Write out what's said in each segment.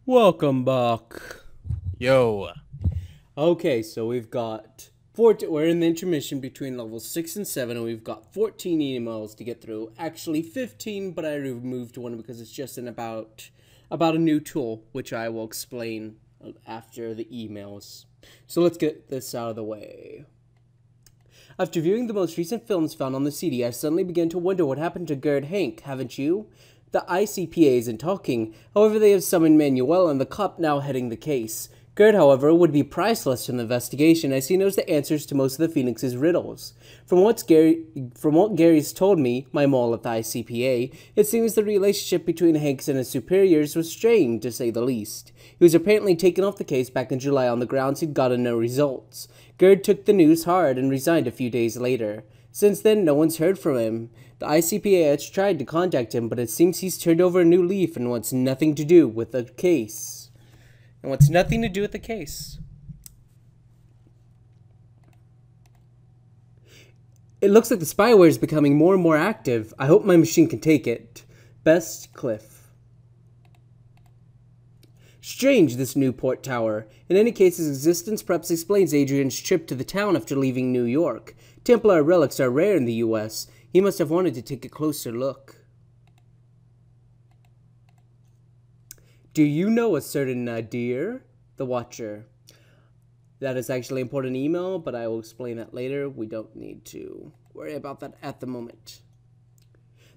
Welcome back. Yo. Okay, so we've got 14. We're in the intermission between levels 6 and 7, and we've got 14 emails to get through. Actually, 15, but I removed one because it's just about a new tool, which I will explain after the emails. So let's get this out of the way. After viewing the most recent films found on the CD, I suddenly began to wonder what happened to Gerd Hank, haven't you? The ICPA isn't talking, however they have summoned Manuel and the cop now heading the case. Gerd, however, would be priceless in the investigation as he knows the answers to most of the Phoenix's riddles. From what Gary's told me, my mole at the ICPA, it seems the relationship between Hanks and his superiors was strained, to say the least. He was apparently taken off the case back in July on the grounds he'd gotten no results. Gerd took the news hard and resigned a few days later. Since then, no one's heard from him. The ICPA has tried to contact him, but it seems he's turned over a new leaf and wants nothing to do with the case. It looks like the spyware is becoming more and more active. I hope my machine can take it. Best, Cliff. Strange, this Newport Tower. In any case, its existence perhaps explains Adrian's trip to the town after leaving New York. Templar relics are rare in the U.S. He must have wanted to take a closer look. Do you know a certain Nadir? The Watcher. That is actually an important email, but I will explain that later. We don't need to worry about that at the moment.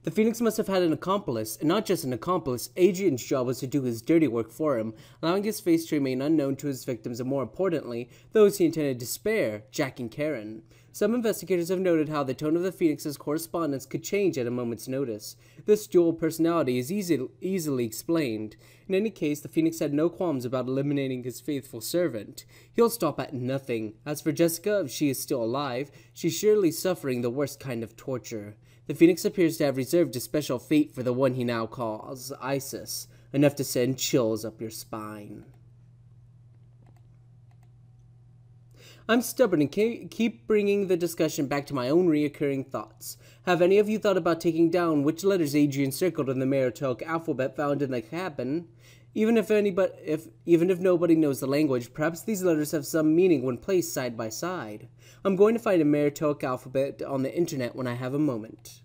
The Phoenix must have had an accomplice, and not just an accomplice. Adrian's job was to do his dirty work for him, allowing his face to remain unknown to his victims and, more importantly, those he intended to spare, Jack and Karen. Some investigators have noted how the tone of the Phoenix's correspondence could change at a moment's notice. This dual personality is easily explained. In any case, the Phoenix had no qualms about eliminating his faithful servant. He'll stop at nothing. As for Jessica, if she is still alive, she's surely suffering the worst kind of torture. The Phoenix appears to have reserved a special fate for the one he now calls Isis, enough to send chills up your spine. I'm stubborn and keep bringing the discussion back to my own reoccurring thoughts. Have any of you thought about taking down which letters Adrian circled in the Maritoic alphabet found in the cabin? Even if nobody knows the language, perhaps these letters have some meaning when placed side by side. I'm going to find a Maritoic alphabet on the internet when I have a moment.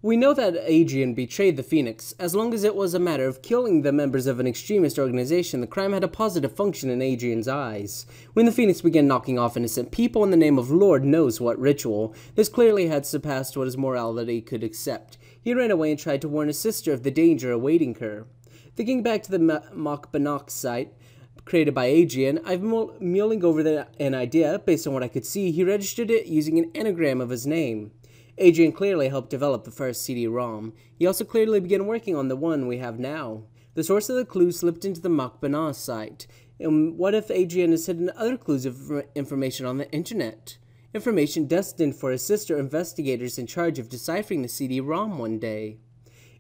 We know that Adrian betrayed the Phoenix. As long as it was a matter of killing the members of an extremist organization, the crime had a positive function in Adrian's eyes. When the Phoenix began knocking off innocent people in the name of Lord knows what ritual, this clearly had surpassed what his morality could accept. He ran away and tried to warn his sister of the danger awaiting her. Thinking back to the Mokbanok site created by Adrian, I've been mulling over an idea. Based on what I could see, he registered it using an anagram of his name. Adrian clearly helped develop the first CD-ROM. He also clearly began working on the one we have now. The source of the clue slipped into the Mokbana site. And what if Adrian has hidden other clues of information on the internet? Information destined for his sister investigators in charge of deciphering the CD-ROM one day.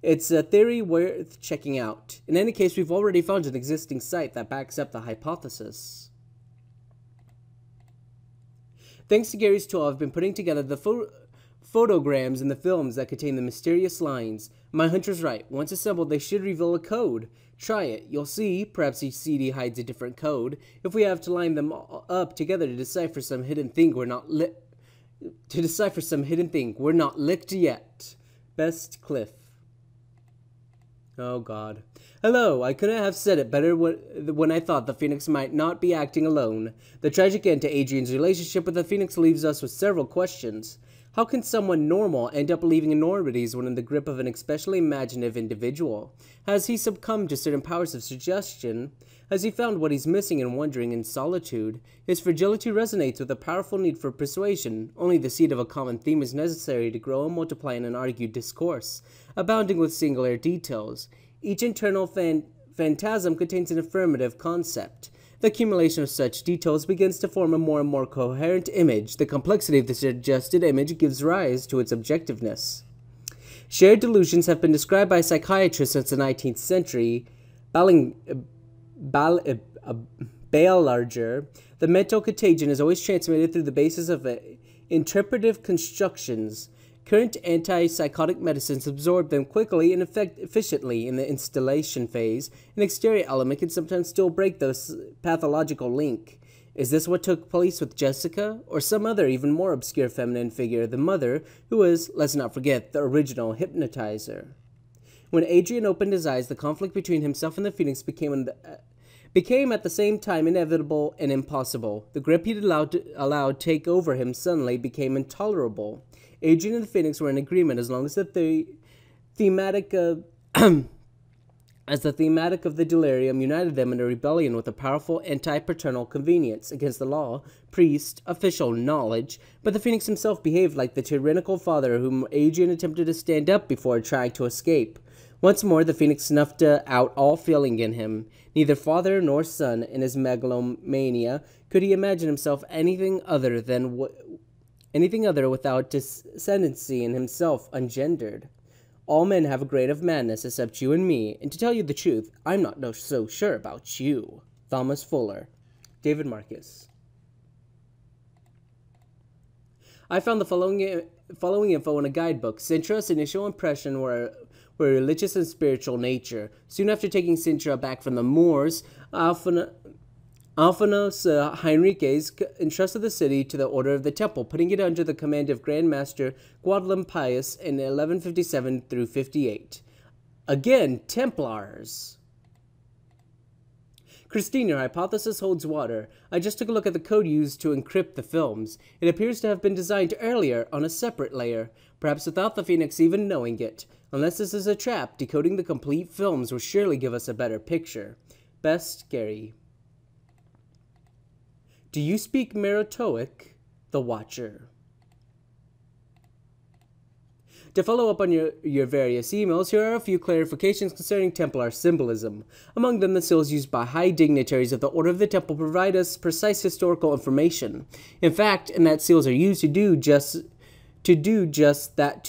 It's a theory worth checking out. In any case, we've already found an existing site that backs up the hypothesis. Thanks to Gary's tool, I've been putting together the photograms in the films that contain the mysterious lines. My hunter's right. Once assembled, they should reveal a code. Try it. You'll see. Perhaps each CD hides a different code. If we have to line them up together to decipher some hidden thing we're not licked yet. Best, Cliff. Oh God. Hello, I couldn't have said it better when I thought the Phoenix might not be acting alone. The tragic end to Adrian's relationship with the Phoenix leaves us with several questions. How can someone normal end up leaving enormities when in the grip of an especially imaginative individual? Has he succumbed to certain powers of suggestion? Has he found what he's missing and wondering in solitude? His fragility resonates with a powerful need for persuasion. Only the seed of a common theme is necessary to grow and multiply in an argued discourse, abounding with singular details. Each internal phantasm contains an affirmative concept. The accumulation of such details begins to form a more and more coherent image. The complexity of the suggested image gives rise to its objectiveness. Shared delusions have been described by psychiatrists since the 19th century. Bailarger, the mental contagion is always transmitted through the basis of interpretive constructions. Current antipsychotic medicines absorb them quickly and efficiently in the installation phase. An exterior element can sometimes still break the pathological link. Is this what took place with Jessica, or some other even more obscure feminine figure, the mother, who was, let's not forget, the original hypnotizer? When Adrian opened his eyes, the conflict between himself and the Phoenix became at the same time inevitable and impossible. The grip he'd allowed take over him suddenly became intolerable. Adrian and the Phoenix were in agreement as long as the thematic as the thematic of the delirium united them in a rebellion with a powerful anti-paternal convenience against the law, priest, official knowledge, but the Phoenix himself behaved like the tyrannical father whom Adrian attempted to stand up before trying to escape. Once more, the Phoenix snuffed out all feeling in him. Neither father nor son, in his megalomania, could he imagine himself anything other without descendancy in himself ungendered. All men have a grain of madness except you and me, and to tell you the truth, I'm not so sure about you. Thomas Fuller. David Marcus. I found the following info in a guidebook. Sintra's initial impression were religious and spiritual nature. Soon after taking Sintra back from the Moors, Alphonsus Heinriques entrusted the city to the Order of the Temple, putting it under the command of Grand Master Guadalupe Pius in 1157 through 58. Again, Templars. Christine, your hypothesis holds water. I just took a look at the code used to encrypt the films. It appears to have been designed earlier on a separate layer, perhaps without the Phoenix even knowing it. Unless this is a trap, decoding the complete films will surely give us a better picture. Best, Gary. Do you speak Maratoic? The Watcher. To follow up on your various emails, here are a few clarifications concerning Templar symbolism. Among them, the seals used by high dignitaries of the Order of the Temple provide us precise historical information. In fact, and that seals are used to do just that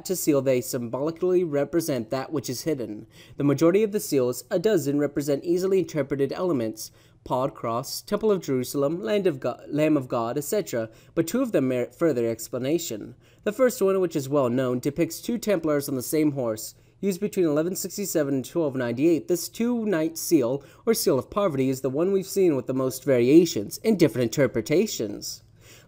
to seal they symbolically represent that which is hidden. The majority of the seals, a dozen, represent easily interpreted elements. Pod, cross, Temple of Jerusalem, Lamb of God, etc., but two of them merit further explanation. The first one, which is well known, depicts two Templars on the same horse. Used between 1167 and 1298, this two-knight seal, or seal of poverty, is the one we've seen with the most variations and different interpretations.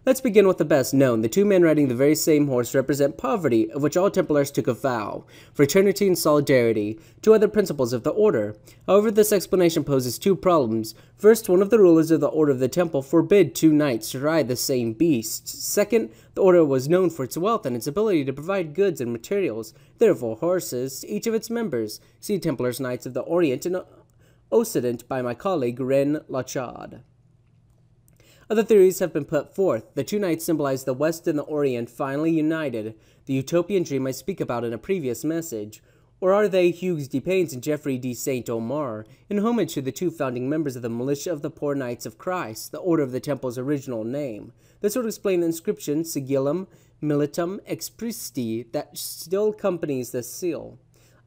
Let's begin with the best known. The two men riding the very same horse represent poverty, of which all Templars took a vow, fraternity and solidarity, two other principles of the order. However, this explanation poses two problems. First, one of the rulers of the Order of the Temple forbid two knights to ride the same beast. Second, the order was known for its wealth and its ability to provide goods and materials, therefore horses, to each of its members. See Templars Knights of the Orient and Occident by my colleague Ren Lachad. Other theories have been put forth. The two knights symbolize the West and the Orient finally united, the utopian dream I speak about in a previous message. Or are they Hugues de Paynes and Geoffrey de Saint-Omer, in homage to the two founding members of the Militia of the Poor Knights of Christ, the Order of the Temple's original name? This would explain the inscription Sigillum Militum Ex Christi that still accompanies this seal.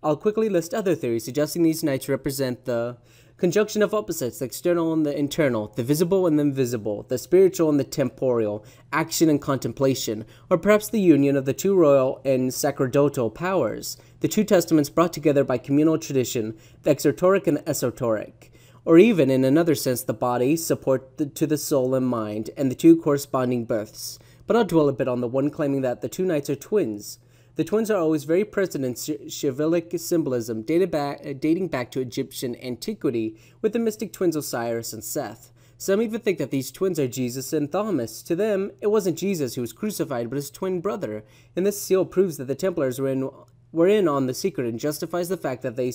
I'll quickly list other theories suggesting these knights represent the conjunction of opposites, the external and the internal, the visible and the invisible, the spiritual and the temporal, action and contemplation, or perhaps the union of the two royal and sacerdotal powers, the two testaments brought together by communal tradition, the exortoric and the esoteric, or even, in another sense, the body, support to the soul and mind, and the two corresponding births. But I'll dwell a bit on the one claiming that the two knights are twins. The twins are always very present in chivalric symbolism, dating back to Egyptian antiquity, with the mystic twins Osiris and Seth. Some even think that these twins are Jesus and Thomas. To them, it wasn't Jesus who was crucified, but his twin brother, and this seal proves that the Templars were in on the secret and justifies the fact that they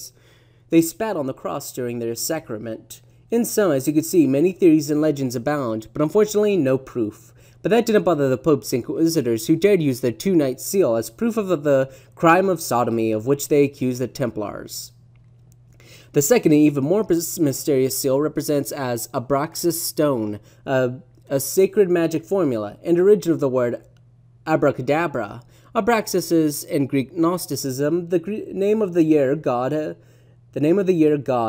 spat on the cross during their sacrament. In sum, as you can see, many theories and legends abound, but unfortunately no proof. But that didn't bother the Pope's inquisitors, who dared use their two-knight seal as proof of the crime of sodomy of which they accused the Templars. The second and even more mysterious seal represents as Abraxas stone, a sacred magic formula, and origin of the word abracadabra. Abraxas is, in Greek Gnosticism, the name of the year god,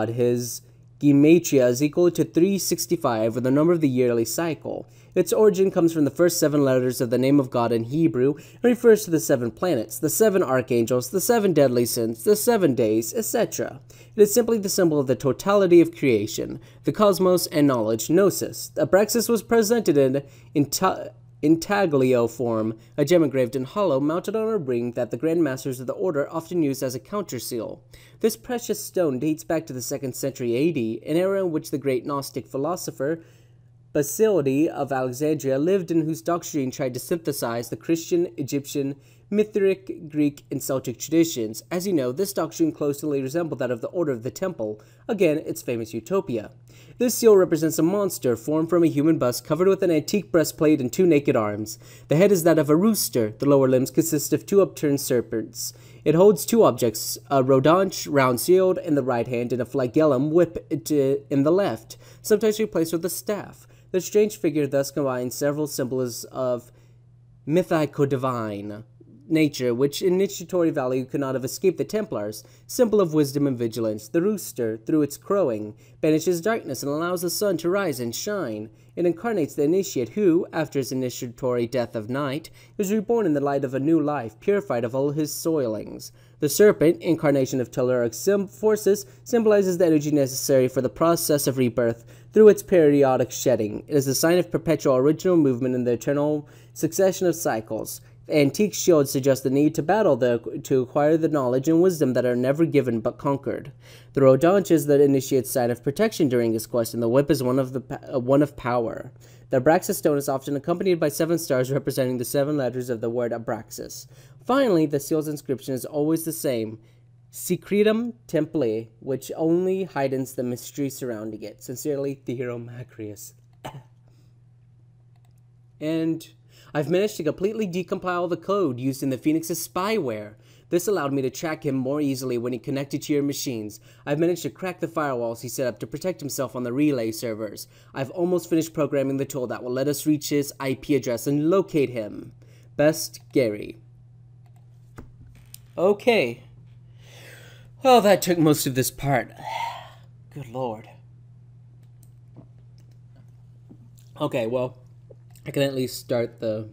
his gematria is equal to 365, or the number of the yearly cycle. Its origin comes from the first 7 letters of the name of God in Hebrew and refers to the 7 planets, the 7 archangels, the 7 deadly sins, the 7 days, etc. It is simply the symbol of the totality of creation, the cosmos, and knowledge, gnosis. Abraxas was presented in intaglio form, a gem engraved in hollow, mounted on a ring that the Grand Masters of the Order often used as a counterseal. This precious stone dates back to the 2nd century AD, an era in which the great Gnostic philosopher Basilides of Alexandria lived, and whose doctrine tried to synthesize the Christian, Egyptian, Mithric, Greek, and Celtic traditions. As you know, this doctrine closely resembled that of the Order of the Temple, again, its famous utopia. This seal represents a monster formed from a human bust covered with an antique breastplate and 2 naked arms. The head is that of a rooster. The lower limbs consist of 2 upturned serpents. It holds 2 objects, a rodonch, round-sealed, in the right hand, and a flagellum, whip, in the left, sometimes replaced with a staff. The strange figure thus combines several symbols of mythico-divine nature, which initiatory value could not have escaped the Templars. Symbol of wisdom and vigilance, the rooster, through its crowing, banishes darkness and allows the sun to rise and shine. It incarnates the initiate who, after his initiatory death of night, is reborn in the light of a new life, purified of all his soilings. The serpent, incarnation of telluric forces, symbolizes the energy necessary for the process of rebirth through its periodic shedding. It is a sign of perpetual original movement in the eternal succession of cycles. Antique shields suggest the need to battle to acquire the knowledge and wisdom that are never given but conquered. The rodonch is the initiate's sign of protection during his quest, and the whip is one of power. The Abraxas stone is often accompanied by 7 stars representing the 7 letters of the word Abraxas. Finally, the seal's inscription is always the same, Secretum Temple, which only heightens the mystery surrounding it. Sincerely, Theodore Macarius. And I've managed to completely decompile the code used in the Phoenix's spyware. This allowed me to track him more easily when he connected to your machines. I've managed to crack the firewalls he set up to protect himself on the relay servers. I've almost finished programming the tool that will let us reach his IP address and locate him. Best, Gary. Okay. Well, that took most of this part. Good lord. Okay, well, I can at least start the...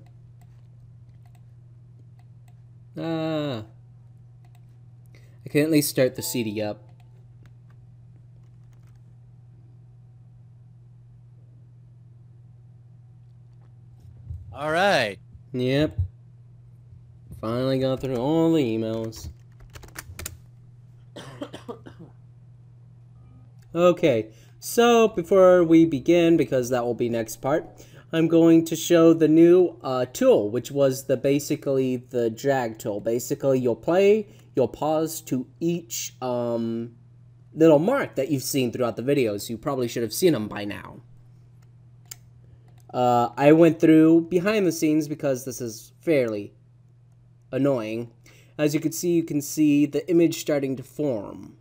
I can at least start the CD up. All right. Yep. Finally got through all the emails. Okay, so before we begin, because that will be next part, I'm going to show the new tool, which was basically the drag tool. Basically, you'll pause to each little mark that you've seen throughout the videos. You probably should have seen them by now. I went through behind the scenes because this is fairly annoying. As you can see the image starting to form.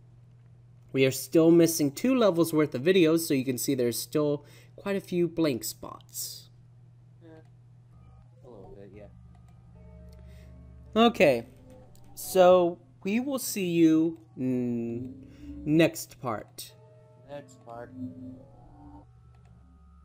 We are still missing 2 levels worth of videos, so you can see there's still quite a few blank spots. A little bit, yeah. Okay, so we will see you next part. Next part.